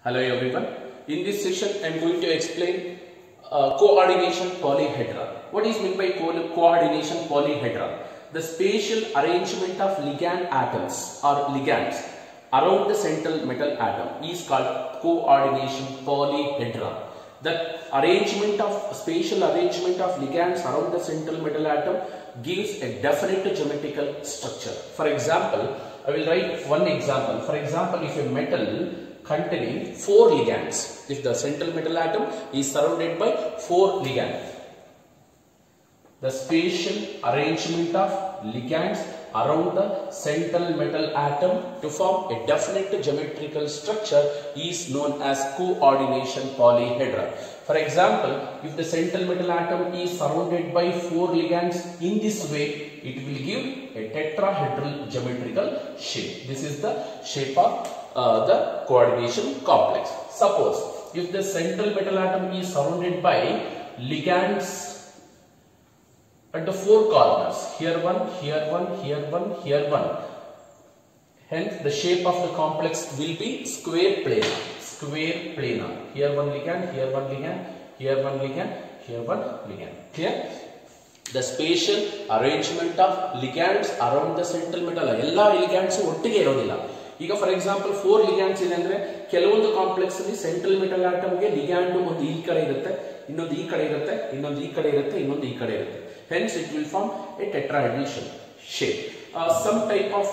Hello everyone. In this session, I am going to explain coordination polyhedra. What is meant by coordination polyhedra? The spatial arrangement of ligand atoms or ligands around the central metal atom is called coordination polyhedra. The spatial arrangement of ligands around the central metal atom gives a definite geometrical structure. For example, I will write one example. For example, if a metal containing 4 ligands, if the central metal atom is surrounded by 4 ligands, the spatial arrangement of ligands around the central metal atom to form a definite geometrical structure is known as coordination polyhedra. For example, if the central metal atom is surrounded by 4 ligands in this way, it will give a tetrahedral geometrical shape. This is the shape of the coordination complex. Suppose if the central metal atom is surrounded by ligands at the 4 corners, here one, here one, here one, here one. Hence, the shape of the complex will be square planar. Square planar. Here one ligand, here one ligand, here one ligand, here one ligand. Clear? The spatial arrangement of ligands around the central metal. All ligands ಒಟ್ಟಿಗೆ ಇರೋದಿಲ್ಲ. ಈಗ for example 4 ligands ಇದೆ ಅಂದ್ರೆ ಕೆಲವೊಂದು complex ಅಲ್ಲಿ central metal atom ಗೆ ligand ಒಂದು ಈ ಕಡೆ ಇರುತ್ತೆ, ಇನ್ನೊಂದು ಈ ಕಡೆ ಇರುತ್ತೆ, ಇನ್ನೊಂದು ಈ ಕಡೆ ಇರುತ್ತೆ, ಇನ್ನೊಂದು ಈ ಕಡೆ ಇರುತ್ತೆ. Hence it will form a tetrahedral shape. Some type of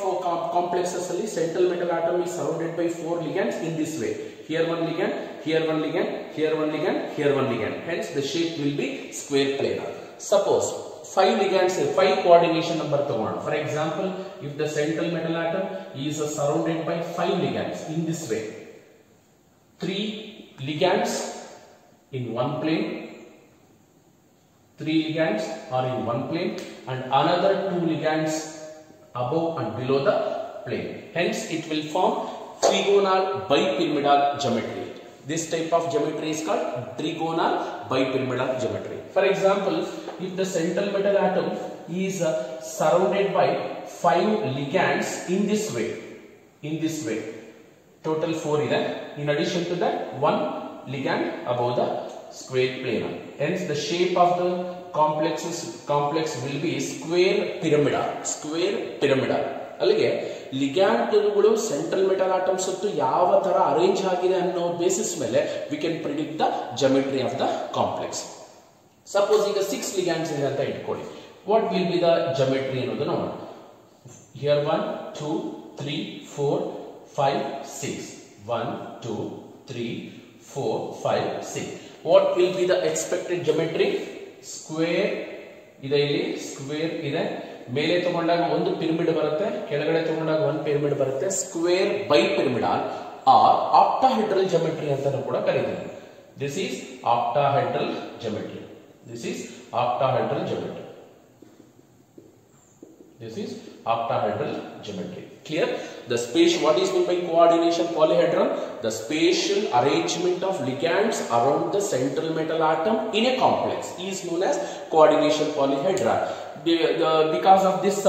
complexes ಅಲ್ಲಿ central metal atom is surrounded by 4 ligands in this way. Here one ligand, here one ligand, here one ligand, here one ligand. Hence the shape will be square planar. Suppose 5 ligands, 5 coordination number ತಗೋಣ. For example, if the central metal atom is surrounded by 5 ligands in this way, 3 ligands in one plane, 3 ligands are in one plane and another 2 ligands above and below the plane. Hence it will form trigonal bipyramidal geometry. This type of geometry is called trigonal bipyramidal geometry. For example, if the central metal atom is surrounded by 5 ligands in this way, total 4 ಇದೆ. In addition to that, 1 ligand above the square planar. Hence the shape of the complex will be square pyramidal. ಅಲ್ಲಿಗೆ ಲಿಗ್ಯಾಂಡ್ಗಳು central metal atoms ಸುತ್ತು ಯಾವ ತರ arrange ಆಗಿದೆ ಅನ್ನೋ basis ಮೇಲೆ we can predict the geometry of the complex. Suppose ಈಗ 6 ligands ಇದೆ ಅಂತ ಇಟ್ಕೊಳ್ಳಿ. What will be the geometry ಅನ್ನೋದು ನೋಡೋಣ. Here 1 2 3 4 5 6 1 2 3 4 5 6. What will be the expected geometry? Square ಇದೆ, ಇಲ್ಲಿ ಸ್ಕ್ವೇರ್ ಇದೆ. ಮೇಲೆ ತಗೊಂಡಾಗ ಒಂದು ಪಿರಮಿಡ್ ಬರುತ್ತೆ, ಕೆಳಗಡೆ ತಗೊಂಡಾಗ ಒಂದು ಪಿರಮಿಡ್ ಬರುತ್ತೆ. ಸ್ಕ್ವೇರ್ ಬೈಪಿರಮಿಡಲ್ ಆರ್ ಆಕ್ಟಾಹೆಡ್ರಲ್ ಜಿಯೋಮೆಟ್ರಿ ಅಂತಾನೂ ಕೂಡ ಕರೀತೀವಿ. This is octahedral geometry. This is octahedral geometry. Clear? The spatial, what is meant by coordination polyhedron? The spatial arrangement of ligands around the central metal atom in a complex is known as coordination polyhedra. Because of this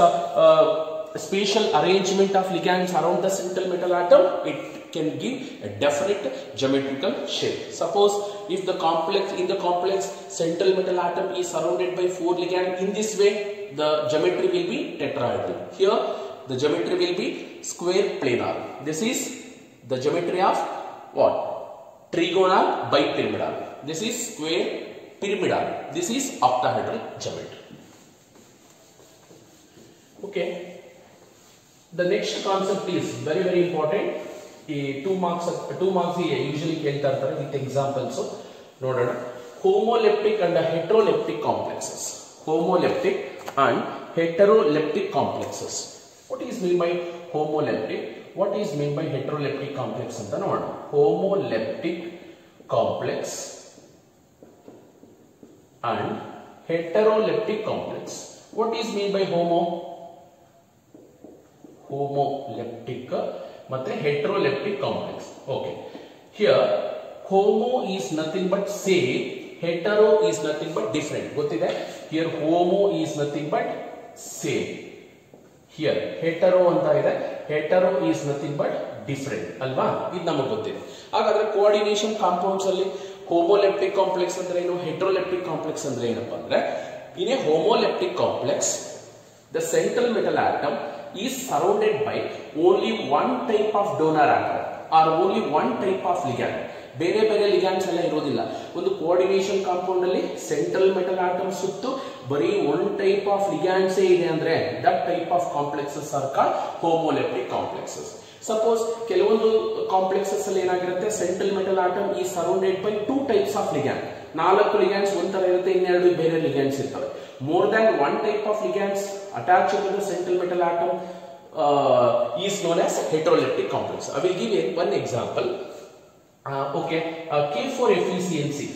spatial arrangement of ligands around the central metal atom, it can give a definite geometrical shape. Suppose if the complex central metal atom is surrounded by 4 ligands in this way, the geometry will be tetrahedral. Here the geometry will be square planar. This is the geometry of what? Trigonal bipyramidal. This is square pyramidal. This is octahedral geometry. Okay. The next concept is very important. 2 marks usually ಕೇಳ್ತಾ ಇರ್ತಾರೆ with examples. ನೋಡೋಣ. Homoleptic and heteroleptic complexes. Homoleptic and heteroleptic complexes. What is meant by homoleptic? What is meant by heteroleptic complex ಅಂತ ನೋಡೋಣ. Homoleptic complex and heteroleptic complex. What is meant by homoleptic ಮತ್ತೆ heteroleptic complex. Okay. Here homo is nothing but same, hetero is nothing but different. ಗೊತ್ತಿದೆ? Here homo is nothing but same. Here hetero ಅಂತ ಇದೆ, hetero is nothing but different ಅಲ್ವಾ, ಇದು ನಮಗೆ ಗೊತ್ತಿದೆ. ಹಾಗಾದ್ರೆ coordination compounds ಅಲ್ಲಿ ಹೋಮೋಲೆಪ್ಟಿಕ್ ಕಾಂಪ್ಲೆಕ್ಸ್ ಅಂದ್ರೆ ಏನು, ಹೆಟ್ರೋಲೆಪ್ಟಿಕ್ ಕಾಂಪ್ಲೆಕ್ಸ್ ಅಂದ್ರೆ ಏನಪ್ಪಾ ಅಂದ್ರೆ, in a homoleptic complex the central metal atom is surrounded by only one type of donor atom or only one type of ligand. ಬೇರೆ ಬೇರೆ ಲಿಗ್ಯಾಂಡ್ಸ್ ಎಲ್ಲ ಇರೋದಿಲ್ಲ. ಒಂದು ಕೋಆರ್ಡಿನೇಷನ್ ಕಾಂಪೌಂಡ್ ಅಲ್ಲಿ ಸೆಂಟ್ರಲ್ ಮೆಟಲ್ ಆಟಮ್ ಸುತ್ತು ಬರೀ ಒನ್ ಟೈಪ್ ಆಫ್ ಲಿಗ್ಯಾಂಡ್ಸ್ ಇದೆ ಅಂದ್ರೆ that type of complexes are called homoleptic complexes. Suppose ಕೆಲವೊಂದು ಕಾಂಪ್ಲೆಕ್ಸಸ್ ಅಲ್ಲಿ ಏನಾಗಿರುತ್ತೆ, ಸೆಂಟ್ರಲ್ ಮೆಟಲ್ ಆಟಮ್ ಈ surrounded by two types of ligand. 4 ligands ಒಂಥರ ಇರುತ್ತೆ, ಇನ್ನೆರಡು ಬೇರೆ ಲಿಗ್ಯಾಂಡ್ಸ್ ಇರ್ತವೆ. More than one type of ligands attached to the central metal atom is known as heteroleptic complex. I will give one example. K4FeCl6.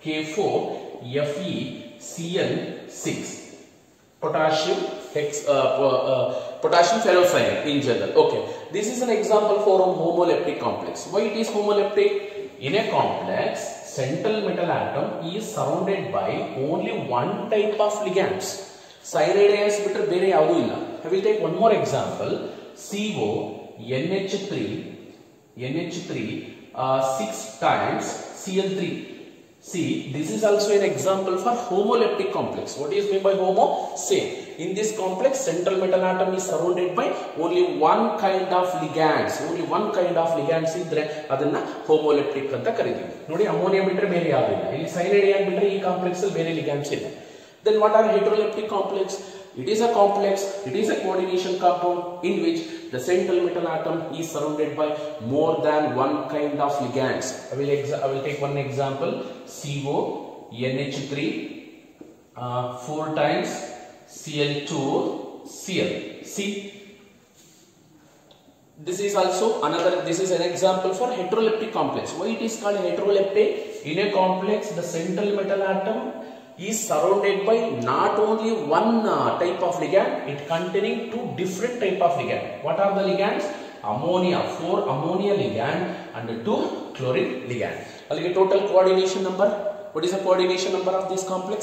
K4FeCl6. Potassium ferrocyanide in general. Okay, this is an example for a homoleptic complex. Why it is homoleptic? In a complex, central metal atom is surrounded by only one type of ligands. Cyanide ions bitre bere yadu illa. I will take one more example. CO NH3 6 times Cl3. See, this is also an example for homoleptic complex. What is meant by homo? Same. In this complex, central metal atom is surrounded by only one kind of ligands. Only one kind of ligands idre adanna homoleptic anta karitivi. Nodi ammonia bitre bere yadu illa. Illi cyanide ion bitre ee complex alli bere ligands illa. Then what are heteroleptic complex? It is a complex, it is a coordination compound in which the central metal atom is surrounded by more than one kind of ligands. I will take one example. CO NH3 4 times Cl2 Cl. See, this is also another. This is an example for heteroleptic complex. Why it is called heteroleptic? In a complex, the central metal atom is surrounded by not only one type of ligand, it containing 2 different type of ligand. What are the ligands? Ammonia, 4 ammonia ligand and 2 chlorine ligand. Allige total coordination number. What is the coordination number of this complex?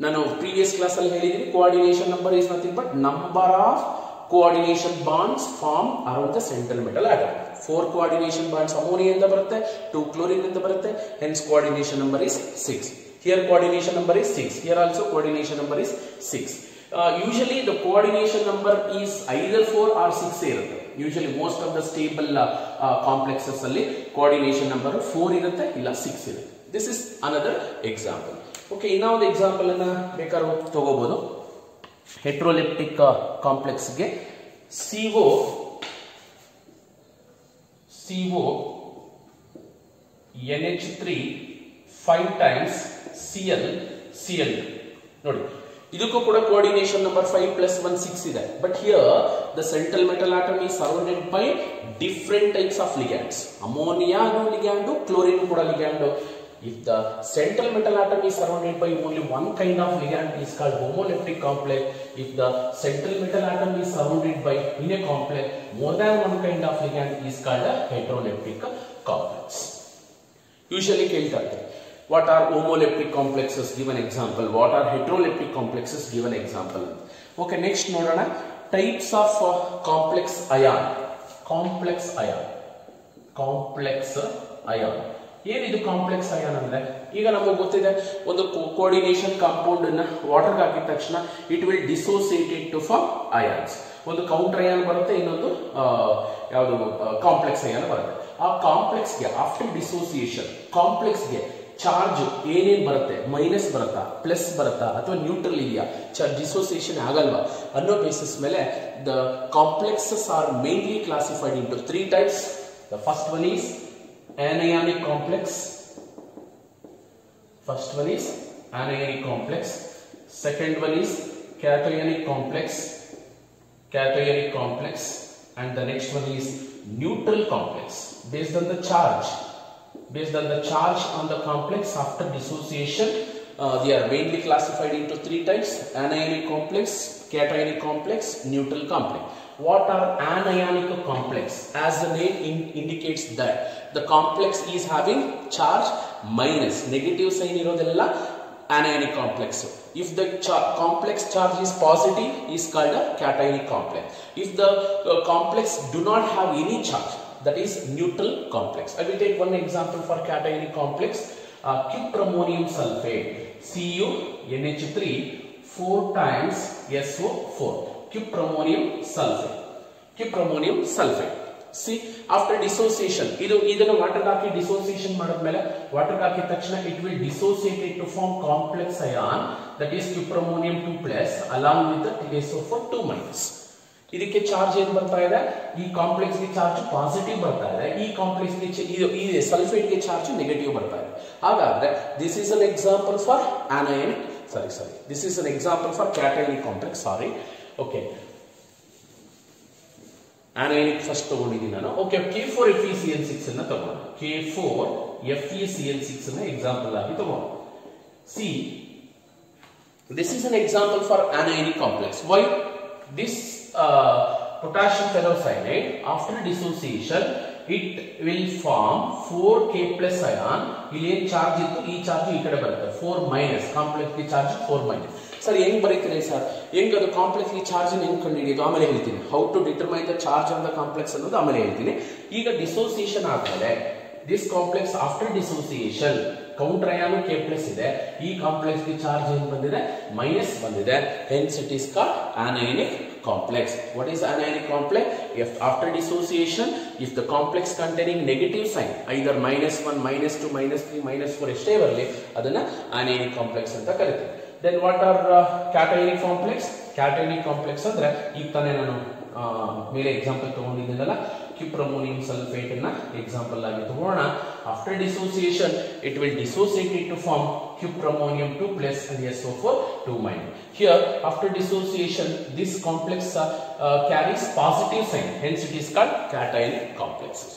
Nanu previous class alli helidini, coordination number is nothing but number of coordination bonds formed around the central metal atom. 4 coordination bonds ammonia inda barutte, 2 chlorine inda barutte, hence coordination number is 6. Here coordination number is 6. Here also coordination number is 6. Usually the coordination number is either 4 or 6 irutte. Usually most of the stable complexes alli coordination number 4 irutte illa 6 irutte. This is another example. Okay, inna one example anna bekaru tagobodu. Heteroleptic complex ge CO NH3 5 times Cl ನೋಡಿ, ಇದಕ್ಕೂ ಕೂಡ coordination number 5 + 1 6 ಇದೆ. But here the central metal atom is surrounded by different types of ligands. Ammonia ligand, chlorine ಕೂಡ ligand. If the central metal atom is surrounded by only one kind of ligand, it is called homoleptic complex. If the central metal atom is surrounded by in a complex more than one kind of ligand, it is called a heteroleptic complex. Usually ಕೇಳ್ತಾರೆ, what are homoleptic complexes? Give an example. What are heteroleptic complexes? Give an example. Okay, next ನೋಡೋಣ. Types of complex ion. Complex ion. ಏನಿದು complex ion ಅಂದ್ರೆ, ಈಗ ನಮಗೆ ಗೊತ್ತಿದೆ ಒಂದು coordination compound ಅನ್ನ water ಹಾಕಿದ ತಕ್ಷಣ it will dissociated to form ions. ಒಂದು ಕೌಂಟರ್ ಅಯಾನ್ ಬರುತ್ತೆ, ಇನ್ನೊಂದು ಯಾವುದು ಕಾಂಪ್ಲೆಕ್ಸ್ ಅಯಾನ್ ಬರುತ್ತೆ. ಆ ಕಾಂಪ್ಲೆಕ್ಸ್ ಗೆ ಆಫ್ಟರ್ ಡಿಸೋಸಿಯೇಷನ್ ಕಾಂಪ್ಲೆಕ್ಸ್ ಗೆ ಚಾರ್ಜ್ ಏನೇನ್ ಬರುತ್ತೆ, ಮೈನಸ್ ಬರುತ್ತಾ, ಪ್ಲಸ್ ಬರುತ್ತಾ, ಅಥವಾ ನ್ಯೂಟ್ರಲ್ ಇದೆಯಾ, ಡಿಸೋಸಿಯೇಷನ್ ಆಗಲ್ವಾ ಅನ್ನೋ ಬೇಸಿಸ್ ಮೇಲೆ the complexes are mainly classified into 3 types. The first one is anionic complex. Second one is cationic complex, and the next one is neutral complex. Based on the charge on the complex after dissociation, they are mainly classified into 3 types: anionic complex, cationic complex, neutral complex. What are anionic complex? As the name indicates that the complex is having charge minus, negative sign irodella anionic complex. If the complex charge is positive, is called a cationic complex. If the complex do not have any charge, that is neutral complex. I will take one example for cationic complex. Cuprammonium sulfate, CuNH3 4 times SO4. Cuprammonium sulfate. Cuprammonium sulfate. See, after dissociation, ಇದನ್ನು water ಹಾಕಿ dissociation ಮಾಡಿದ್ಮೇಲೆ water ಹಾಕಿದ ತಕ್ಷಣ it will dissociate to form complex ion, that is cuprammonium 2+ along with the SO4 2-. ಇದಕ್ಕೆ charge ಏನು ಬರ್ತಾ ಇದೆ? ಈ complex ಗೆ ಚಾರ್ಜ್ ಪಾಸಿಟಿವ್ ಬರ್ತಾ ಇದೆ, ಈ ಕಾಂಪ್ಲೆಕ್ಸ್ ಗೆ ಈ ಸಲ್ಫೇಟ್ ಗೆ ಚಾರ್ಜ್ ನೆಗೆಟಿವ್ ಬರ್ತಾ ಇದೆ. ಹಾಗಾದ್ರೆ this is an example for anionic, this is an example for cationic complex. Okay, anionic first ತಗೊಂಡಿದ್ದೀನಿ ನಾನು. ಓಕೆ, K4FeCl6 ಅನ್ನು ತಗೋಣ. K4FeCl6 ಅನ್ನು ಎಕ್ಸಾಂಪಲ್ ಆಗಿ ತಗೋಣ. See, this is an example for anionic complex. Why? This potassium ferrocyanide, after dissociation, it will form 4K+ ion. ಇಲ್ಲಿ ಏನು charge ಇತ್ತು, ಈ ಚಾರ್ಜ್ ಈ ಕಡೆ ಬರುತ್ತೆ, 4-, ಕಾಂಪ್ಲೆಕ್ಸ್ ಗೆ ಚಾರ್ಜ್ 4-. ಸರ್ ಹೆಂಗ್ ಬರೀತೀರಿ ಸರ್? ಹೆಂಗ್ ಅದು ಕಾಂಪ್ಲೆಕ್ಸ್ ಗೆ ಚಾರ್ಜ್ ಹೆಂಗ್ ಕಂಡುಹಿಡಿಯೋದು ಆಮೇಲೆ ಹೇಳ್ತೀನಿ. How to determine the charge on the complex ಅನ್ನೋದು ಆಮೇಲೆ ಹೇಳ್ತೀನಿ. ಈಗ ಡಿಸೋಸಿಯೇಷನ್ ಆದ್ಮೇಲೆ this complex after dissociation counter ion K+ ಇದೆ, ಈ ಕಾಂಪ್ಲೆಕ್ಸ್ ಗೆ ಚಾರ್ಜ್ ಏನು ಬಂದಿದೆ? -, ಬಂದಿದೆ. Hence it is called anionic complex. What is anionic complex? If after dissociation, if the complex containing negative sign, either -1, -2, -3, -4 ಎಷ್ಟೇ ಬರಲಿ, ಅದನ್ನ anionic complex ಅಂತ ಕರೀತೀವಿ. Then what are cationic complex? Cationic complex ಅಂದ್ರೆ ಈಗ ತಾನೇ ನಾನು ಮೇಲೆ ಎಕ್ಸಾಂಪಲ್ ತಗೊಂಡಿದ್ದೀನಲ್ಲ, cuprammonium sulfate ಅನ್ನ ಎಕ್ಸಾಂಪಲ್ ಆಗಿ ತಗೋಣ. After dissociation, it will dissociate to form cuprammonium 2+ and SO4 2-. Here, after dissociation, this complex carries positive sign. Hence, it is called cationic complexes.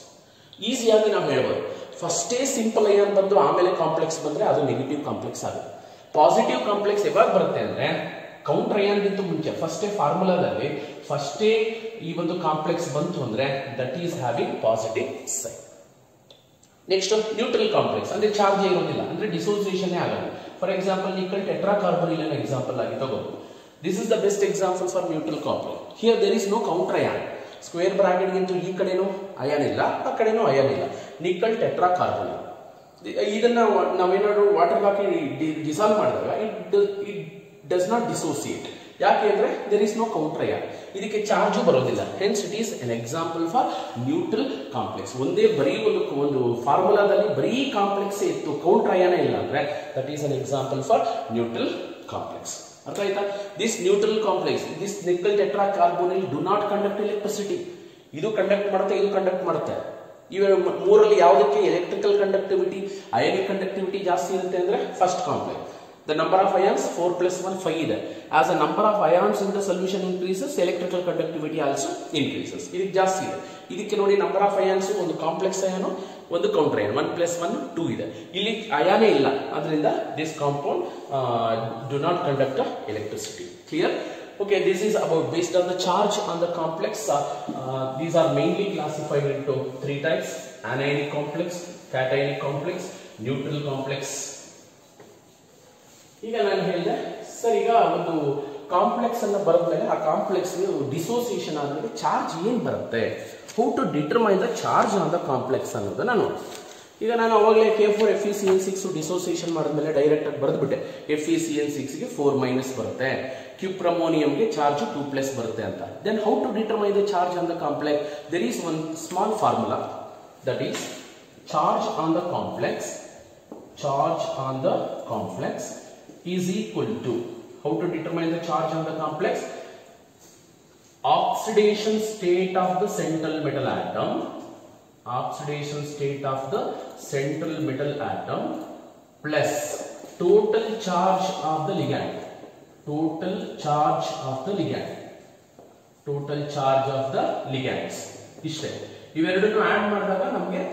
Easy ಆಗಿ ನಾವು ಹೇಳ್ಬೋದು. ಫಸ್ಟೇ ಸಿಂಪಲ್ ಅಯಾನ್ ಬಂದು ಆಮೇಲೆ complex ಬಂದ್ರೆ ಅದು ನೆಗೆಟಿವ್ ಕಾಂಪ್ಲೆಕ್ಸ್ ಆಗುತ್ತೆ. ಪಾಸಿಟಿವ್ ಕಾಂಪ್ಲೆಕ್ಸ್ ಯಾವಾಗ ಬರುತ್ತೆ ಅಂದ್ರೆ ಕೌಂಟರ್ ಅಯಾನ್ ಗಿಂತ ಮುಂಚೆ ಫಸ್ಟೇ ಫಾರ್ಮುಲಾದಲ್ಲಿ ಫಸ್ಟೇ ಈ ಒಂದು ಕಾಂಪ್ಲೆಕ್ಸ್ ಬಂತು ಅಂದ್ರೆ that is having positive sign. Next neutral complex ಅಂದ್ರೆ ಚಾರ್ಜ್ ಇರೋದಿಲ್ಲ, ಅಂದ್ರೆ ಡಿಸೋಸಿಯೇಷನ್ ಆಗಲ್ಲ. ಫಾರ್ ಎಕ್ಸಾಂಪಲ್ ನಿಕಲ್ ಟೆಟ್ರಾಕಾರ್ಬನಿಲ್ ಅನ್ನು ಎಕ್ಸಾಂಪಲ್ ಆಗಿ ತಗೋಬಹುದು. This is the best example for neutral complex. Here there is no counter ion. Square bracket ಗಿಂತ ಈ ಕಡೆನೂ ಅಯಾನ್ ಇಲ್ಲ, ಆ ಕಡೆನೂ ಅಯಾನ್ ಇಲ್ಲ. ನಿಕಲ್ ಟೆಟ್ರಾಕಾರ್ಬನಿಲ್ ಇದನ್ನ ನಾವೇನಾದ್ರು ವಾಟರ್ ಹಾಕಿ ಡಿಸಾಲ್ವ್ ಮಾಡಿದಾಗ ಇಟ್ ಡಸ್ ನಾಟ್ ಡಿಸೋಸಿಯೇಟ್. ಯಾಕೆ ಅಂದ್ರೆ there is no counter ion, ಇದಕ್ಕೆ ಚಾರ್ಜು ಬರೋದಿಲ್ಲ. Hence it is an example for neutral complex. ಒಂದೇ ಬರೀ ಒಂದು ಫಾರ್ಮುಲಾದಲ್ಲಿ ಬರೀ ಕಾಂಪ್ಲೆಕ್ಸ್ ಇತ್ತು, ಕೌಂಟರ್ ಅಯಾನೇ ಇಲ್ಲ ಅಂದ್ರೆ that is an example for neutral complex. ಅರ್ಥ ಆಯ್ತಾ? This neutral complex, this nickel tetracarbonyl do not conduct electricity. ಇದು ಕಂಡಕ್ಟ್ ಮಾಡುತ್ತೆ, ಇದು ಕಂಡಕ್ಟ್ ಮಾಡುತ್ತೆ. ಇವೆ ಮೂರಲ್ಲಿ ಯಾವುದಕ್ಕೆ ಎಲೆಕ್ಟ್ರಿಕಲ್ ಕಂಡಕ್ಟಿವಿಟಿ, ಅಯಾನಿಕ್ ಕಂಡಕ್ಟಿವಿಟಿ ಜಾಸ್ತಿ ಇರುತ್ತೆ ಅಂದ್ರೆ first complex. The number of ions 4 + 1 5 ಇದೆ. As the number of ions in the solution increases, electrical conductivity also increases. ಇದಕ್ಕೆ ಜಾಸ್ತಿ ಇದೆ. ಇದಕ್ಕೆ ನೋಡಿ ನಂಬರ್ ಆಫ್ ಅಯಾನ್ಸ್, ಒಂದು ಕಾಂಪ್ಲೆಕ್ಸ್ ಅಯಾನು, ಒಂದು ಕೌಂಟರ್ ಅಯಾನ್, 1 + 1 2 ಇದೆ. ಇಲ್ಲಿ ಅಯಾನೇ ಇಲ್ಲ, ಅದರಿಂದ this compound do not conduct electricity. Clear? Okay, this is about based on the charge on the complex. These are mainly classified into 3 types: anionic complex, cationic complex, neutral complex. ಈಗ ನಾನು ಹೇಳಿದೆ sir, ಈಗ ಒಂದು complex ಅನ್ನು ಬರೆದ್ಮೇಲೆ ಆ complex dissociation ಆದ್ಮೇಲೆ charge ಏನ್ ಬರುತ್ತೆ, how to determine the charge on the complex ಅನ್ನೋದನ್ನ ನೋಡಿ. ಈಗ ನಾನು ಅವಾಗಲೇ K4FeCl6 ಡಿಸೋಸಿಯೇಷನ್ ಮಾಡಿದ್ಮೇಲೆ ಡೈರೆಕ್ಟ್ ಆಗಿ ಬರೆದ್ಬಿಟ್ಟೆ. FeCl6 ಗೆ 4- ಬರುತ್ತೆ, ಕ್ಯುಪ್ರಮೋನಿಯಂಗೆ ಚಾರ್ಜ್ 2+ ಬರುತ್ತೆ ಅಂತ. Then how to determine the charge on the complex? There is one small formula, that is charge on the complex. Charge on the complex is equal to, how to determine the charge on the complex? Oxidation state of the central metal atom, oxidation state of the central metal atom plus total charge of the ligand, total charge of the ligand, total charge of the ligands. ಇಷ್ಟೇ. ಇವೆರಡನ್ನು add ಮಾಡಿದಾಗ ನಮಗೆ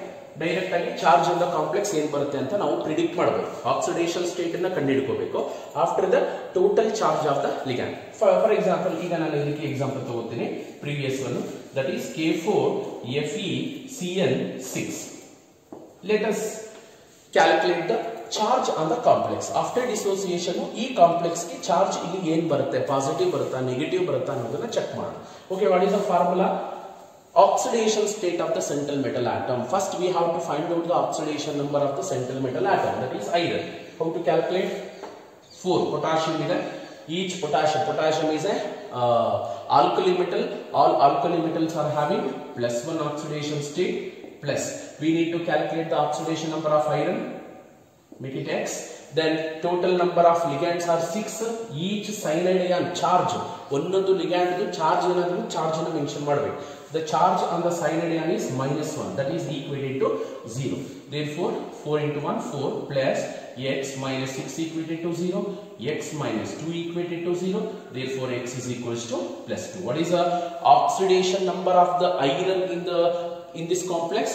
direct ಆಗಿ charge on the complex ಏನ್ ಬರುತ್ತೆ ಅಂತ ನಾವು predict ಮಾಡಬೇಕು. ಆಕ್ಸಿಡೇಷನ್ ಸ್ಟೇಟ್ ಅನ್ನ ಕಂಡುಹಿಡ್ಕೋಬೇಕು. After the total charge of the ligand. For example, ಈಗ ನಾನು ಇದಕ್ಕೆ ಎಕ್ಸಾಂಪಲ್ ತಗೋತೀನಿ, previous one, that is K4FeCl6. Let us calculate the charge on the complex. After dissociation ಈ ಕಾಂಪ್ಲೆಕ್ಸ್ ಗೆ ಚಾರ್ಜ್ ಇಲ್ಲಿ ಏನ್ ಬರುತ್ತೆ, ಪಾಸಿಟಿವ್ ಬರುತ್ತಾ ನೆಗೆಟಿವ್ ಬರುತ್ತಾ ಅನ್ನೋದನ್ನ ಚೆಕ್ ಮಾಡೋಣ. Okay, what is the formula? Oxidation state of the central metal atom. First we have to find out the oxidation number of the central metal atom, that is iron. How to calculate? 4 potassium is there. Each potassium is a alkali metal. All alkali metals are having +1 oxidation state. Plus we need to calculate the oxidation number of iron, make it X. Then total number of ligands are 6. Each cyanide ion charge, ಒಂದೊಂದು ligand charge ಏನಾದರೂ charge ಅನ್ನು mention ಮಾಡಬೇಕು. The charge on the cyanide ion is -1, that is equated to 0. Therefore 4 into 1 4 plus x minus 6 equated to 0, x minus 2 equated to 0. Therefore x is equals to +2. What is the oxidation number of the iron in this complex?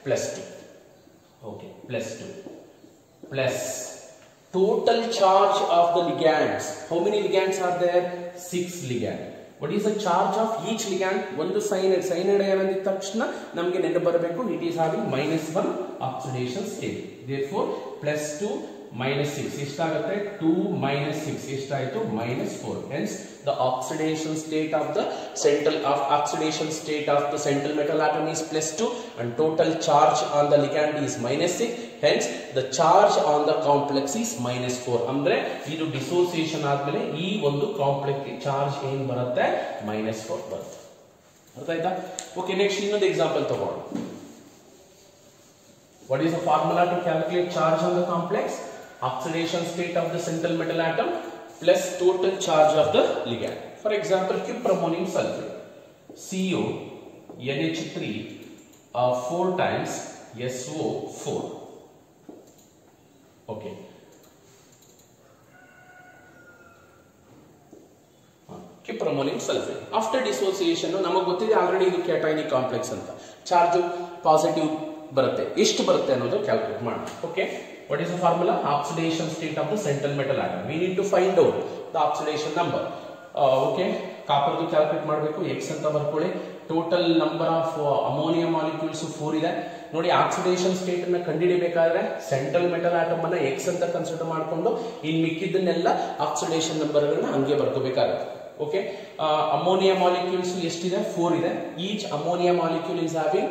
+2. Okay, +2 plus total charge of the ligands. How many ligands are there? 6 ligands. What is the charge of each ligand? ಒಂದು cyanide ion ಅಂದ ತಕ್ಷಣ ನಮಗೆ ನೆನಪು ಬರಬೇಕು, it is having -1 oxidation state. Therefore +2 -6 ಎಷ್ಟಾಗುತ್ತೆ? 2 -6 ಎಷ್ಟಾಯಿತು? -4. Hence the oxidation state of the central metal atom is +2 and total charge on the ligand is -6. Hence the charge on the complex is -4. ಅಂದ್ರೆ ಇದು dissociation ಆದ್ಮೇಲೆ ಈ ಒಂದು complex charge ಏನ್ ಬರುತ್ತೆ? -4 ಬರುತ್ತೆ. ಅರ್ಥ ಆಯ್ತಾ? ಓಕೆ, ನೆಕ್ಸ್ಟ್ ಇನ್ನೊಂದು ಎಕ್ಸಾಂಪಲ್ ತಗೋಣ. What is the formula to calculate charge on the complex? Oxidation state of the central metal atom plus total charge of the ligand. For example, cuproammonium sulfate, CO NH3 4 times SO4. Okay. Cuproammonium sulfate. After dissociation, ನಮಗೆ ಗೊತ್ತಿದೆ already ಇದು ಕ್ಯಾಟೈನಿಕ್ complex ಅಂತ. Charge positive ಬರುತ್ತೆ, ಎಷ್ಟು ಬರುತ್ತೆ ಅನ್ನೋದು calculate ಮಾಡೋಣ. Okay, what is the formula? Oxidation state of the central metal atom. We need to find out the oxidation number. Okay, ಕಾಪರ್ದು ಕ್ಯಾಲ್ಕುಲೇಟ್ ಮಾಡಬೇಕು. x ಅಂತ ಬರ್ಕೊಳ್ಳಿ. Total number of ammonia molecules 4 ಇದೆ. ನೋಡಿ, ಆಕ್ಸಿಡೇಷನ್ ಸ್ಟೇಟ್ ಅನ್ನು ಕಂಡುಹಿಡಿಯಬೇಕಾದ್ರೆ central metal atom ಅನ್ನ x ಅಂತ ಕನ್ಸಿಡರ್ ಮಾಡಿಕೊಂಡು ಇನ್ ಮಿಕ್ಕಿದ್ದನ್ನೆಲ್ಲ ಆಕ್ಸಿಡೇಷನ್ ನಂಬರ್ ಗಳನ್ನ ಹಂಗೆ ಬರ್ಕೋಬೇಕಾಗುತ್ತೆ. ಓಕೆ, ಅಮೋನಿಯಾ ಮಾಲಿಕ್ಯೂಲ್ಸ್ ಎಷ್ಟಿದೆ? 4 ಇದೆ. Each ammonia molecule is having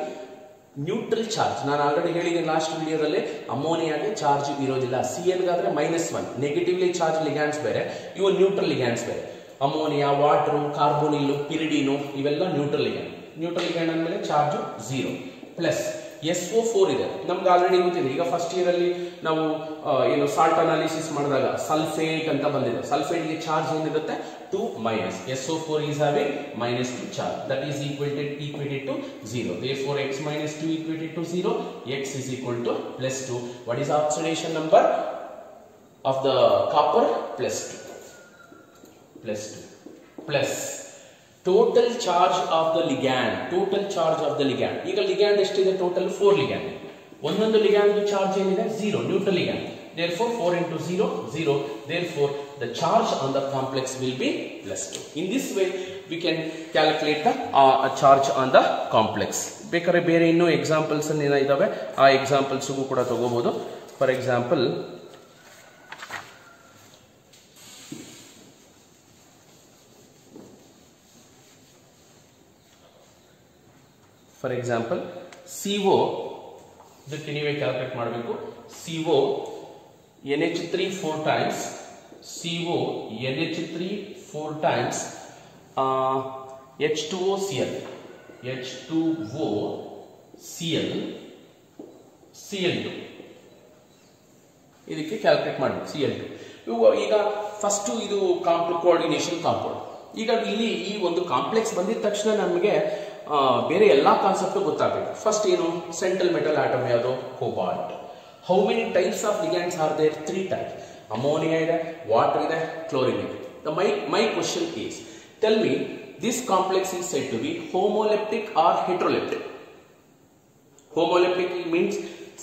neutral charge. ನಾನು ಆಲ್ರೆಡಿ ಹೇಳಿದ್ದೀನಿ ಲಾಸ್ಟ್ ವಿಡಿಯೋದಲ್ಲಿ, ಅಮೋನಿಯಾಗೆ ಚಾರ್ಜ್ ಇರೋದಿಲ್ಲ. Cl ಗಾದ್ರೆ -1, ನೆಗೆಟಿವ್ಲಿ ಚಾರ್ಜ್ ಲಿಗ್ಯಾಂಡ್ಸ್ ಬೇರೆ, ಇವು ನ್ಯೂಟ್ರಲ್ ಲಿಗ್ಯಾಂಡ್ಸ್ ಬೇರೆ. ಅಮೋನಿಯಾ, ವಾಟರ್, ಕಾರ್ಬೋನಿಲ್, ಪಿರಿಡಿನು ಇವೆಲ್ಲ ನ್ಯೂಟ್ರಲ್ ಲಿಗ್ಯಾಂಡ್. ನ್ಯೂಟ್ರಲ್ ಲಿಗ್ಯಾಂಡ್ ಅಂದಮೇಲೆ ಚಾರ್ಜ್ 0. ಪ್ಲಸ್ SO4 ಇದೆ. ನಮ್ಗೆ ಆಲ್ರೆಡಿ ಗೊತ್ತಿದೆ. ಈಗ ಫಸ್ಟ್ ಇಯರ್ ಅಲ್ಲಿ ನಾವು ಏನು ಸಾಲ್ಟ್ ಅನಾಲಿಸಿಸ್ ಮಾಡಿದಾಗ ಸಲ್ಫೇಟ್ ಅಂತ ಬಂದಿದೆ. ಸಲ್ಫೇಟ್ ಗೆ ಚಾರ್ಜ್ ಏನಿರುತ್ತೆ? 2-. SO4 is having -2 charge, that is equated to 0. Therefore x minus 2 equated to 0, x is equal to +2. What is the oxidation number of the copper? +2 plus total charge of the ligand. ಈಗ ligand ಎಷ್ಟಿದೆ? Total 4 ligand. ಒಂದೊಂದು ligand charge ಏನಿದೆ? 0, neutral ligand. Therefore 4 into 0 0. Therefore the charge on the complex will be +2. In this way we can calculate the charge on the complex. ಬೇಕಾದ್ರೆ ಬೇರೆ ಇನ್ನೂ examples ಏನಿದಾವೆ ಆ examples ಕೂಡ ತಗೋಬಹುದು. ಫಾರ್ ಎಕ್ಸಾಂಪಲ್, CO ಇದಕ್ಕೆ ನೀವೇ ಕ್ಯಾಲ್ಕುಲೇಟ್ ಮಾಡಬೇಕು. CO NH3 4 times, CO NH3 4 times H2O Cl, H2O Cl, Cl2 ಇದಕ್ಕೆ ಕ್ಯಾಲ್ಕುಲೇಟ್ ಮಾಡಬೇಕು. Cl2 ಈಗ ಫಸ್ಟ್ ಇದು ಕೋಆರ್ಡಿನೇಷನ್ ಕಾಂಪೌಂಡ್. ಈಗ ಇಲ್ಲಿ ಈ ಒಂದು ಕಾಂಪ್ಲೆಕ್ಸ್ ಬಂದಿದ ತಕ್ಷಣ ನಮಗೆ ಬೇರೆ ಎಲ್ಲಾ ಕಾನ್ಸೆಪ್ಟ್ ಗೊತ್ತಾಗಬೇಕು. ಫಸ್ಟ್ ಏನು? ಸೆಂಟ್ರಲ್ ಮೆಟಲ್ ಆಟಮ್ ಯಾವುದು? Cobalt. How many types of ligands are there? 3 types. Ammonia ಇದೆ, water ಇದೆ, chlorine ಇದೆ. My question is, tell me, this complex is said to be homoleptic or heteroleptic? Homoleptic means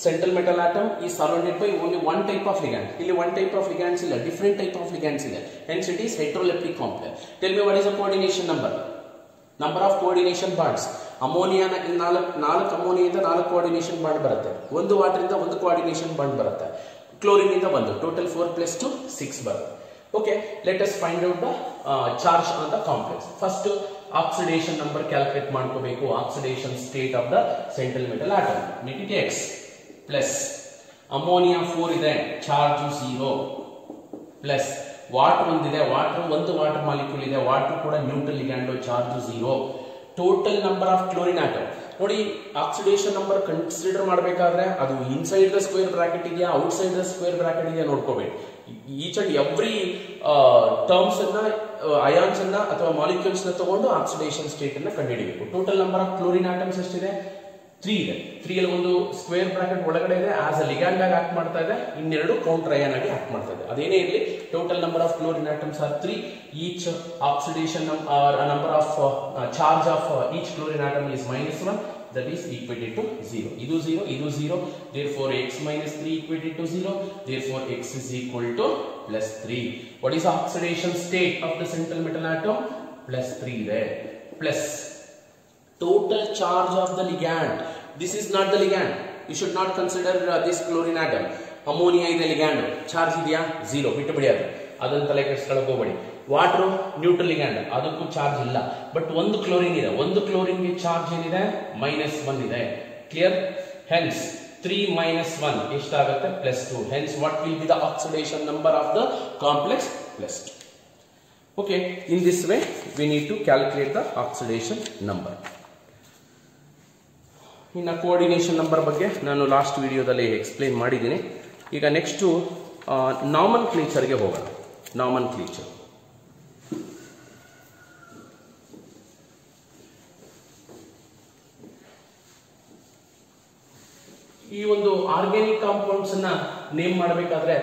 central metal atom is surrounded by only one type of ligand. ಇಲ್ಲಿ one type of ligands ಇಲ್ಲ, different type of ligands ಇದೆ. Hence it is heteroleptic complex. Tell me, what is the coordination number? Number of coordination bonds. Ammonia 4 ಅಮೋನಿಯಿಂದ 4 coordination bond ಬರುತ್ತೆ. ಒಂದು water ಇಂದ ಒಂದು coordination bond ಬರುತ್ತೆ. Chlorine ಇಂದ ಬಂದು total 4 + 2 6 ಬರುತ್ತೆ. Okay, let us find out the charge on the complex. First, oxidation number calculate ಮಾಡ್ಕೋಬೇಕು. Oxidation state of the central metal atom. Let it X plus ammonia 4 ಇದೆ, charge 0 plus water ಒಂದಿದೆ, ಒಂದು water molecule ಇದೆ, water ಕೂಡ neutral ligand, charge 0. Total number of chlorine atom ನೋಡಿ. Oxidation number consider ಮಾಡಬೇಕಾದ್ರೆ ಅದು inside the square bracket ಇದೆಯಾ, outside the square bracket ಇದೆಯಾ ನೋಡ್ಕೋಬೇಕು. ಈಚ್ ಅಂಡ್ ಎವ್ರಿ ಟರ್ಮ್ಸ್ ಅನ್ನ, ಅಯಾನ್ಸ್ ಅನ್ನ ಅಥವಾ ಮಾಲಿಕ್ಯೂಲ್ಸ್ ನ ತಗೊಂಡು ಆಕ್ಸಿಡೇಷನ್ ಸ್ಟೇಟ್ ಅನ್ನ ಕಂಡುಹಿಡಿಯಬೇಕು. Total number of chlorine atoms ಎಷ್ಟಿದೆ? 3 ಇದೆ. 3 ಅಲ್ಲಿ ಒಂದು ಸ್ಕ್ವೇರ್ ಬ್ರಾಕೆಟ್ ಒಳಗಡೆ ಇದೆ, ಆಸ್ ಅ ಲಿಗ್ಯಾಂಡ್ ಆಗಿ ಆಕ್ಟ್ ಮಾಡ್ತಾ ಇದೆ, ಇನ್ನೆರಡು ಕೌಂಟರ್ ಅಯಾನ್ ಆಗಿ ಆಕ್ಟ್ ಮಾಡ್ತಾ ಇದೆ. ಅದೇನೇ ಇರಲಿ, total number of chlorine atoms R 3. Each oxidation number of charge of each chlorine atom is -1, that is equated to 0. ಇದು 0, ಇದು 0, therefore x - 3 equated to 0, therefore x is equal to +3. What is oxidation state of the central metal atom? +3 there. Plus total charge of the ligand. This is not the ligand. You should not consider this chlorine atom. Ammonia is the ligand. Charge ಇದೆಯಾ? 0. ಬಿಟ್ಟು ಬಿಡಿ ಅದು. ಅದನ್ನ ತಲೆ ಕೆಡಿಸ್ಕೊಳ್ಳೋಕೆ ಹೋಗಬೇಡಿ. Water neutral ligand, ಅದಕ್ಕೂ charge ಇಲ್ಲ. But ಒಂದು ಕ್ಲೋರಿನ್ ಇದೆ, ಒಂದು ಕ್ಲೋರಿನ್ ಗೆ ಚಾರ್ಜ್ ಏನಿದೆ? -1 ಇದೆ. ಕ್ಲಿಯರ್? ಹೆನ್ಸ್ 3 - 1 ಎಷ್ಟಾಗುತ್ತೆ? +2. Hence what will be the oxidation number of the complex? +2. Okay, in this way we need to calculate the oxidation number. ಇನ್ನು ಕೋಆರ್ಡಿನೇಷನ್ ನಂಬರ್ ಬಗ್ಗೆ ನಾನು ಲಾಸ್ಟ್ ವಿಡಿಯೋದಲ್ಲಿ ಎಕ್ಸ್ಪ್ಲೇನ್ ಮಾಡಿದ್ದೀನಿ. ಈಗ ನೆಕ್ಸ್ಟು ನಾಮನ್ ಕ್ಲೀಚರ್ಗೆ ಹೋಗೋಣ. ನಾಮನ್ ಕ್ಲೀಚರ್ ಈ ಒಂದು ಆರ್ಗ್ಯಾನಿಕ್ ಕಾಂಪೌಂಡ್ಸ್ ಅನ್ನ ನೇಮ್ ಮಾಡಬೇಕಾದ್ರೆ,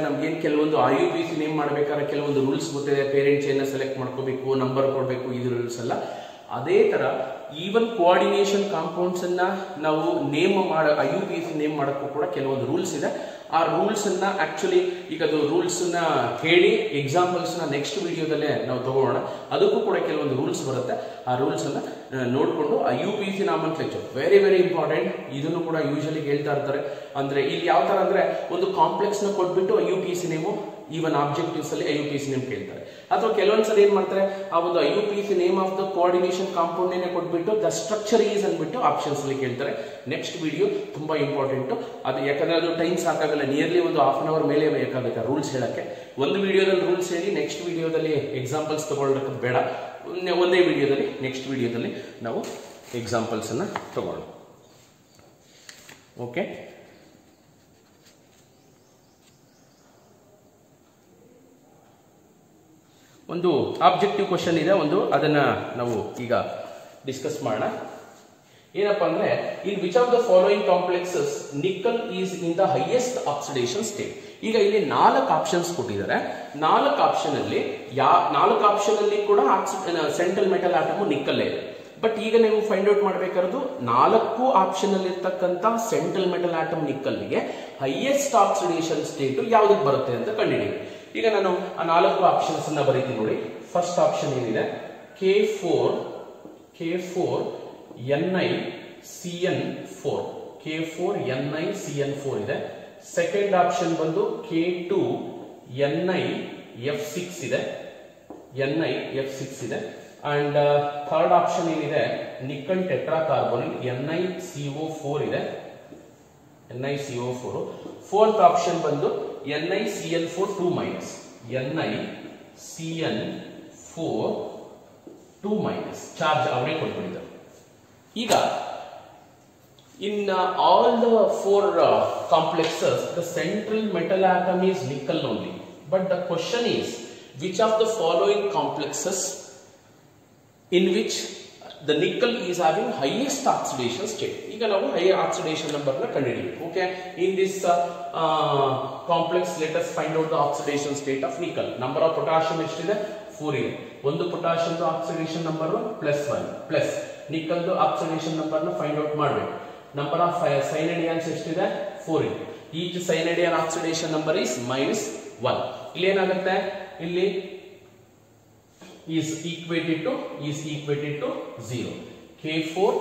ನಮ್ಗೆ ಏನ್ ಕೆಲವೊಂದು IUPAC ನೇಮ್ ಮಾಡಬೇಕಾದ್ರೆ ಕೆಲವೊಂದು ರೂಲ್ಸ್ ಗೊತ್ತಿದೆ. ಪೇರೆಂಟ್ ಚೈನ್ ಸೆಲೆಕ್ಟ್ ಮಾಡ್ಕೋಬೇಕು, ನಂಬರ್ ಕೊಡಬೇಕು, ಇದು ರೂಲ್ಸ್ ಅಲ್ಲ. ಅದೇ ತರ ಈವನ್ ಕೋಆರ್ಡಿನೇಷನ್ ಕಾಂಪೌಂಡ್ಸ್ ಅನ್ನ ನಾವು IUPAC ನೇಮ್ ಮಾಡೋಕ್ಕೂ ಕೂಡ ಕೆಲವೊಂದು ರೂಲ್ಸ್ ಇದೆ. ಆ ರೂಲ್ಸ್ ಅನ್ನ ಆಕ್ಚುಲಿ ಈಗ ಅದು ರೂಲ್ಸ್ ನ ಹೇಳಿ ಎಕ್ಸಾಂಪಲ್ಸ್ ನ ನೆಕ್ಸ್ಟ್ ವಿಡಿಯೋದಲ್ಲೇ ನಾವು ತಗೋಣ. ಅದಕ್ಕೂ ಕೂಡ ಕೆಲವೊಂದು ರೂಲ್ಸ್ ಬರುತ್ತೆ. ಆ ರೂಲ್ಸ್ ಅನ್ನ ನೋಡಿಕೊಂಡು IUPAC ನಾಮನ್ಕ್ಲೇಚರ್ ವೆರಿ ವೆರಿ ಇಂಪಾರ್ಟೆಂಟ್. ಇದನ್ನು ಕೂಡ ಯೂಶಲಿ ಹೇಳ್ತಾ ಇರ್ತಾರೆ. ಅಂದ್ರೆ ಇಲ್ಲಿ ಯಾವ ತರ ಅಂದ್ರೆ ಒಂದು ಕಾಂಪ್ಲೆಕ್ಸ್ ನ ಕೊಟ್ಬಿಟ್ಟು IUPAC ನೇಮು, ಈವನ್ ಆಬ್ಜೆಕ್ಟಿವ್ಸ್ ಅಲ್ಲಿ IUPAC ನೇಮ್ ಕೇಳ್ತಾರೆ. ಅಥವಾ ಕೆಲವೊಂದ್ಸಲ ಏನ್ ಮಾಡ್ತಾರೆ, ಆ ಒಂದು IUPAC name of the coordination compound ನೇ ಕೊಟ್ಬಿಟ್ಟು ದ ಸ್ಟ್ರಕ್ಚರ್ ಈಸ್ ಅಂದ್ಬಿಟ್ಟು ಆಪ್ಷನ್ಸ್ ಅಲ್ಲಿ ಕೇಳ್ತಾರೆ. ನೆಕ್ಸ್ಟ್ ವಿಡಿಯೋ ತುಂಬಾ ಇಂಪಾರ್ಟೆಂಟ್ ಅದು, ಯಾಕಂದ್ರೆ ಅದು ಟೈಮ್ ಸಾಕಾಗಲ್ಲ. ನಿಯರ್ಲಿ ಒಂದು ½ ಅವರ್ ಮೇಲೆ ಬೇಕಾಗುತ್ತೆ ರೂಲ್ಸ್ ಹೇಳಕ್ಕೆ. ಒಂದು ವಿಡಿಯೋದಲ್ಲಿ ರೂಲ್ಸ್ ಹೇಳಿ ನೆಕ್ಸ್ಟ್ ವಿಡಿಯೋದಲ್ಲಿ ಎಕ್ಸಾಂಪಲ್ಸ್ ತಗೊಳ್ಳೋಕೆ ಬೇಡ. ಒಂದೇ ವಿಡಿಯೋದಲ್ಲಿ, ನೆಕ್ಸ್ಟ್ ವಿಡಿಯೋದಲ್ಲಿ ನಾವು ಎಕ್ಸಾಂಪಲ್ಸ್ ಅನ್ನ ತಗೊಳ್ಳೋಣ. ಓಕೆ, ಒಂದು ಆಬ್ಜೆಕ್ಟಿವ್ ಕ್ವಶನ್ ಇದೆ, ಅದನ್ನ ನಾವು ಈಗ ಡಿಸ್ಕಸ್ ಮಾಡೋಣ. ಏನಪ್ಪಾ ಅಂದ್ರೆ, in which of the following complexes nickel is in the highest oxidation state. ಈಗ ಇಲ್ಲಿ 4 ಆಪ್ಷನ್ಸ್ ಕೊಟ್ಟಿದ್ದಾರೆ. 4 ಆಪ್ಷನ್ ಅಲ್ಲಿ ಕೂಡ ಸೆಂಟ್ರಲ್ ಮೆಟಲ್ ಆಟಮ್ ನಿಕ್ಕಲ್ಲೇ ಇದೆ. ಬಟ್ ಈಗ ನೀವು ಫೈಂಡ್ ಔಟ್ ಮಾಡಬೇಕಾದ್ರು 4 ಆಪ್ಷನ್ ಅಲ್ಲಿ ಇರ್ತಕ್ಕಂಥ ಸೆಂಟ್ರಲ್ ಮೆಟಲ್ ಆಟಮ್ ನಿಕ್ಕಲ್ಗೆ ಹೈಯೆಸ್ಟ್ ಆಕ್ಸಿಡೇಷನ್ ಸ್ಟೇಟ್ ಯಾವ್ದಕ್ಕೆ ಬರುತ್ತೆ ಅಂತ ಕಂಡುಹಿಡಿಯಿರಿ. ಈಗ ನಾನು ಆ 4 ಆಪ್ಷನ್ಸ್ ಅನ್ನ ಬರೀತೀನಿ ನೋಡಿ. ಫಸ್ಟ್ ಆಪ್ಷನ್ ಏನಿದೆ? K4 NiCN4, K4 NiCN4 ಇದೆ. ಸೆಕೆಂಡ್ ಆಪ್ಷನ್ ಬಂದು K2 NiF6 ಇದೆ, NiF6 ಇದೆ. ಅಂಡ್ ಥರ್ಡ್ ಆಪ್ಷನ್ ಏನಿದೆ? ನಿಕಲ್ ಟೆಟ್ರಾಕಾರ್ಬನ್ NiCO4 ಇದೆ, NiCO4. ಫೋರ್ತ್ ಆಪ್ಷನ್ ಬಂದು NiCN4 2-, NiCN4 2-. ಚಾರ್ಜ್ ಅವರೇ ಕೊಟ್ಬಿಟ್ಟಿದ್ದಾರೆ. ಈಗ in all the 4 complexes the central metal atom is nickel only, but the question is which of the following complexes in which the nickel is having highest oxidation state. ಈಗ ನಾವು higher oxidation number ನ ಕಂಡುಹಿಡಿಯಬೇಕು. Okay, in this complex let us find out the oxidation state of nickel. number of potassium ಎಷ್ಟಿದೆ? 4 ಇದೆ. ಒಂದು potassium oxidation number +1 plus nickel oxidation number ನ find out ಮಾಡಬೇಕು. Number of cyanide ions ಎಷ್ಟಿದೆ? 4 ಇದೆ. Each cyanide ion oxidation number is -1. ಇಲ್ಲಿ ಏನಾಗುತ್ತೆ? ಇಲ್ಲಿ is equated to 0. K4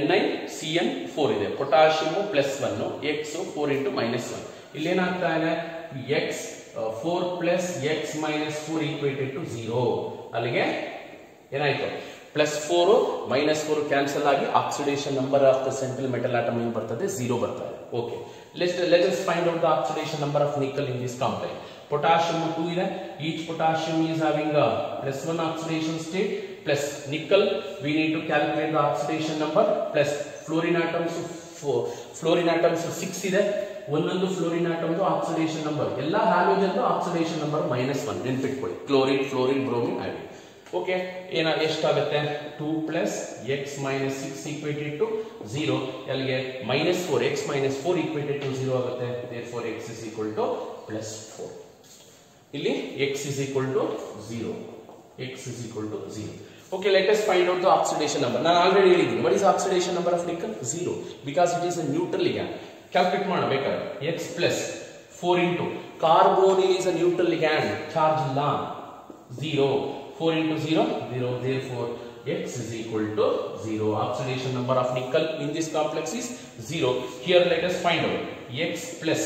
NiCN4 ಇದೆ, ಪೊಟ್ಯಾಷಿಯಂ +1, X 4 × -1. ಇಲ್ಲೇನಾಗ್ತಾ ಇದೆ, X 4 + X - 4 = 0. ಅಲ್ಲಿಗೆ ಏನಾಯ್ತು, +4 -4 ಕ್ಯಾನ್ಸಲ್ ಆಗಿ oxidation number of the central metal atom ಏನು ಬರ್ತದೆ, 0 ಬರ್ತಾ ಇದೆ. Okay, let us find out the oxidation number of nickel in this complex. Potassium 2 ಇದೆ, each potassium is having a +1 oxidation state, plus nickel we need to calculate the oxidation number, plus fluorine atoms 6 ಇದೆ, ಒಂದೊಂದು fluorine ಆಟಮ್ದು oxidation number, ಎಲ್ಲ halogen oxidation number -1 ನೆನ್ಪಿಟ್ಕೊಳ್ಳಿ, chlorine, fluorine, bromine, iodine. Okay, ಎಷ್ಟಾಗುತ್ತೆ, 2 + X - 6 = 0. ಅಲ್ಲಿಗೆ -4 X - 4 = 0 ಆಗುತ್ತೆ. therefore X = +4. ಇಲ್ಲಿ X = 0. X = 0. Okay, let us find out the oxidation number. ನಾನು already ಹೇಳಿದ್ದೀನಿ, what is the oxidation number of nickel? 0, because it is a neutral ligand. Calculate ಮಾಡಬೇಕಾದ್ರೆ X + 4 × carbonyl is a neutral ligand, charge ಇಲ್ಲ, 0. 4 × 0, 0. therefore X = 0. Oxidation number of nickel in this complex is 0. Here let us find out X +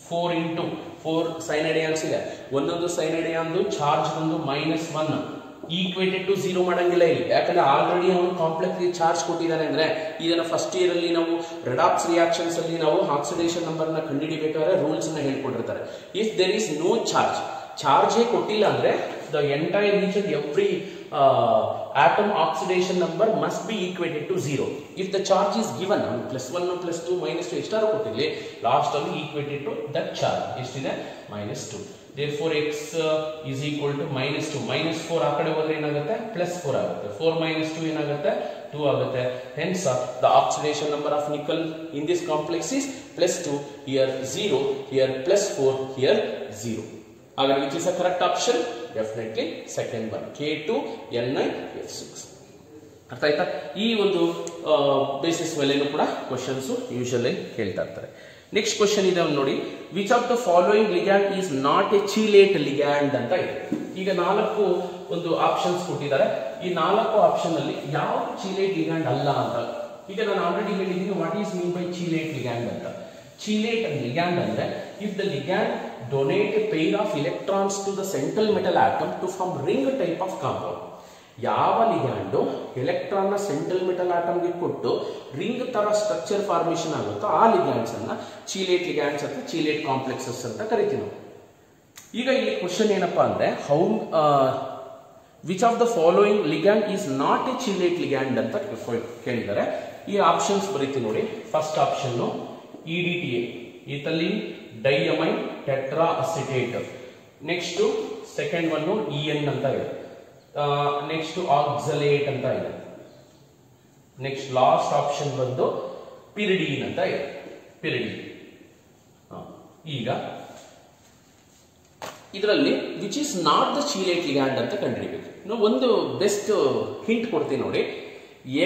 4 × 4 cyanide ions ಇದೆ, ಒಂದೊಂದು cyanide ion charge ಬಂದು -1 equated to 0 ಮಾಡಂಗಿಲ್ಲ ಇಲ್ಲಿ, ಯಾಕಂದ್ರೆ already ಅವನು complex charge ಕೊಟ್ಟಿದ್ದಾನೆ. ಅಂದ್ರೆ ಇದನ್ನ ಫಸ್ಟ್ ಇಯರ್ ಅಲ್ಲಿ ನಾವು ರೆಡಾಕ್ಸ್ ರಿಯಾಕ್ಷನ್ಸ್ ಅಲ್ಲಿ ನಾವು ಆಕ್ಸಿಡೇಷನ್ ನಂಬರ್ ನ ಕಂಡುಹಿಡಿಬೇಕಾದ್ರೆ ರೂಲ್ಸ್ ನ ಹೇಳ್ಕೊಟ್ಟಿರ್ತಾರೆ. If there is no charge ಕೊಟ್ಟಿಲ್ಲ ಅಂದ್ರೆ the entire region, every atom oxidation number must be equated to 0. If the charge is given, +1 +2 -2 ಎಷ್ಟಾರು ಕೊಟ್ಟಿರಲಿ, last ಅಲ್ಲಿ equated to that charge ಎಷ್ಟಿದೆ, -2. therefore X is equal to -2. -4 ಆ ಕಡೆ ಹೋದ್ರೆ ಏನಾಗುತ್ತೆ, +4 ಆಗುತ್ತೆ. 4 - 2 ಏನಾಗುತ್ತೆ, 2 ಆಗುತ್ತೆ. hence the oxidation number of nickel in this complex is +2, here 0, here +4, here 0. Again, which is the correct option? Definitely second one, K2Ni(F6). ಅರ್ಥ ಆಯ್ತಾ? ಈ ಒಂದು ಬೇಸಿಸ್ ಮೇಲೇನು ಕೂಡ ಕ್ವಶನ್ಸ್ ಯೂಶುವಲಿ ಕೇಳ್ತಾ ಇರ್ತಾರೆ. ನೆಕ್ಸ್ಟ್ ಕ್ವಶನ್ ಇದೆ ನೋಡಿ, which of the following ligand is not a chelate ligand ಅಂತ ಇದೆ. ಈಗ 4 ಒಂದು ಆಪ್ಷನ್ಸ್ ಕೊಟ್ಟಿದ್ದಾರೆ. ಈ 4 ಆಪ್ಷನ್ ಅಲ್ಲಿ ಯಾವ ಚೀಲೇಟ್ ಲಿಗ್ಯಾಂಡ್ ಅಲ್ಲ ಅಂತ. ಈಗ ನಾನು ಆಲ್ರೆಡಿ ಹೇಳಿದ್ದೀನಿ what is mean by chelate ligand ಅಂತ. ಚೀಲೇಟ್ ಲಿಗ್ಯಾಂಡ್ ಅಂದ್ರೆ if the ligand donate a pair of electrons to the central metal atom to form ring type of compound. ಯಾವ ಲಿಗ್ಯಾಂಡ್ ಎಲೆಕ್ಟ್ರಾನ್ ನ central metal atom ಗೆ ಕೊಟ್ಟು ring ತರ structure formation ಆಗುತ್ತೋ ಆ ligands ಅನ್ನ ಚೀಲೇಟ್ ಲಿಗ್ಯಾಂಡ್ಸ್ ಅಥವಾ ಚೀಲೇಟ್ ಕಾಂಪ್ಲೆಕ್ಸಸ್ ಅಂತ ಕರಿತೀವಿ. ಈಗ ಇಲ್ಲಿ ಕ್ವಶನ್ ಏನಪ್ಪಾ ಅಂದ್ರೆ which of the following ligand is not a chelate ligand ಅಂತ ಕೇಳಿದ್ದಾರೆ. ಈ ಆಪ್ಷನ್ಸ್ ಬರೀತೀವಿ ನೋಡಿ. First option EDTA, ethylene diamine tetra acetate. Next second one EN ಅಂತ ಇದೆ. ನೆಕ್ಸ್ಟ್ ಆಕ್ಸಲೇಟ್ ಅಂತ ಇದೆ. ನೆಕ್ಸ್ಟ್ ಲಾಸ್ಟ್ ಆಪ್ಷನ್ ಬಂದು ಪಿರಿಡೀನ್ ಅಂತ ಇದೆ. ಪಿರಿಡೀನ್. ಈಗ ಇದರಲ್ಲಿ which is not the chelate ligand ಅಂತ ಕಂಡುಹಿಡಿಯಬೇಕು. ನಾವು ಒಂದು ಬೆಸ್ಟ್ ಹಿಂಟ್ ಕೊಡ್ತೀವಿ ನೋಡಿ.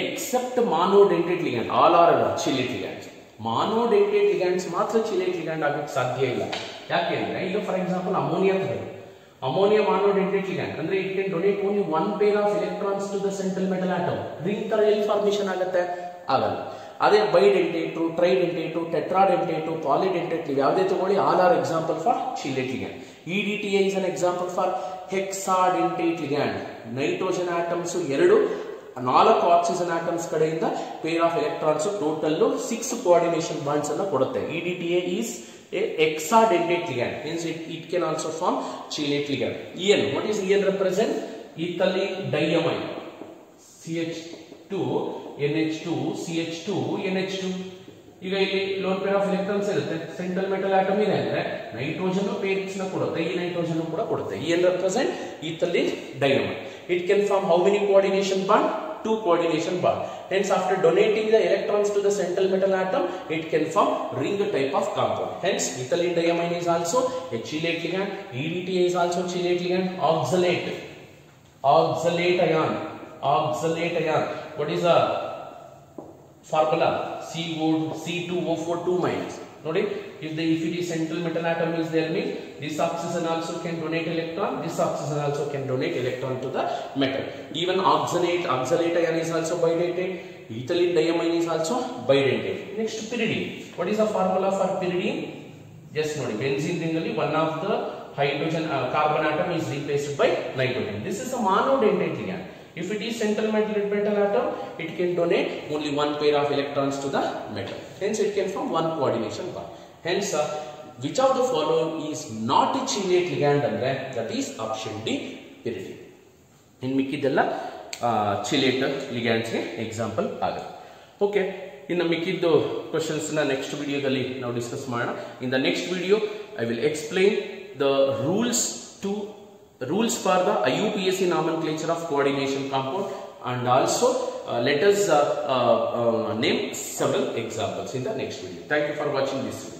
Except monodentate ligand, all are chelate ligands. Monodentate ligands ಮಾತ್ರ ಚೀಲೇಟ್ ಲಿಗ್ಯಾಂಡ್ ಆಗಕ್ಕೆ ಸಾಧ್ಯ ಇಲ್ಲ. ಯಾಕೆ ಅಂದ್ರೆ ಈಗ ಫಾರ್ ಎಕ್ಸಾಂಪಲ್ ಅಮೋನಿಯಾ ತಗೊಳ್ಳಿ. ಅಮೋನಿಯಾ ಮಾನೋಡೆಂಟೆಡ್ ಲಿಗ್ಯಾಂಡ್ ಅಂದ್ರೆ it can donate only one pair of electrons to the central metal atom. Ring ತರ ಎಲ್ಲಿ ಫಾರ್ಮೇಶನ್ ಆಗುತ್ತೆ, ಆಗಲ್ಲ. ಅದೇ ಬೈಡೆಂಟೇಟು, ಟ್ರೈಡೆಂಟೇಟು, ಟೆಟ್ರಾಡೆಂಟೇಟು, ಪಾಲಿಡೆಂಟೇಟ್ ಯಾವುದೇ ತಗೊಳ್ಳಿ, all are example for chelate ligand. EDTA is an example for hexadentate ligand. Nitrogen atoms 2, 4 oxygen atoms ಕಡೆಯಿಂದ pair of electrons total 6 coordination bonds ಅನ್ನು ಕೊಡುತ್ತೆ. EDTA is a hexadentate ligand, hence it can also form chelate ligand. EN, what is EN represent? Ethylene diamine, CH2 NH2 CH2 NH2. ಈಗ ಇಲ್ಲಿ lone pair of electrons ಇರುತ್ತೆ, central metal atom ಇದೆ ಅಂದ್ರೆ nitrogen pairs ನ ಕೊಡುತ್ತೆ, ಈ nitrogen ಕೂಡ ಕೊಡುತ್ತೆ. EN represent ethylene diamine. It can form how many coordination bond? 2 coordination bond. Hence after donating the electrons to the central metal atom, it can form ring type of compound. Hence ethylene diamine is also a chelate ligand. EDTA is also chelate ligand. Oxalate, oxalate ion, oxalate ion. What is the formula? C2O4 2-. Nodi, if it is central metal atom is there, means this oxygen also can donate electron, this oxygen also can donate electron to the metal. Even oxalate ion is also bidentate. Ethylene diamine is also bidentate. Next, pyridine. What is the formula for pyridine? Just know benzene ring alli one of the hydrogen carbon atom is replaced by nitrogen. This is a monodentate ligand. If it is central metal atom, it can donate only one pair of electrons to the metal. Hence, it can form one coordination bond. Hence, which of the following is not a chelate ligand? That is option D, pyridine. In ಮಿಕ್ಕಿದೆಲ್ಲ chelate ligands example ಆಗುತ್ತೆ. Okay. ಇನ್ನು ಮಿಕ್ಕಿದ್ದು questions ನ next ವಿಡಿಯೋದಲ್ಲಿ ನಾವು discuss ಮಾಡೋಣ. In the next video I will explain the rules for the IUPAC nomenclature of coordination compound, and also let us name several examples in the next video. Thank you for watching this video.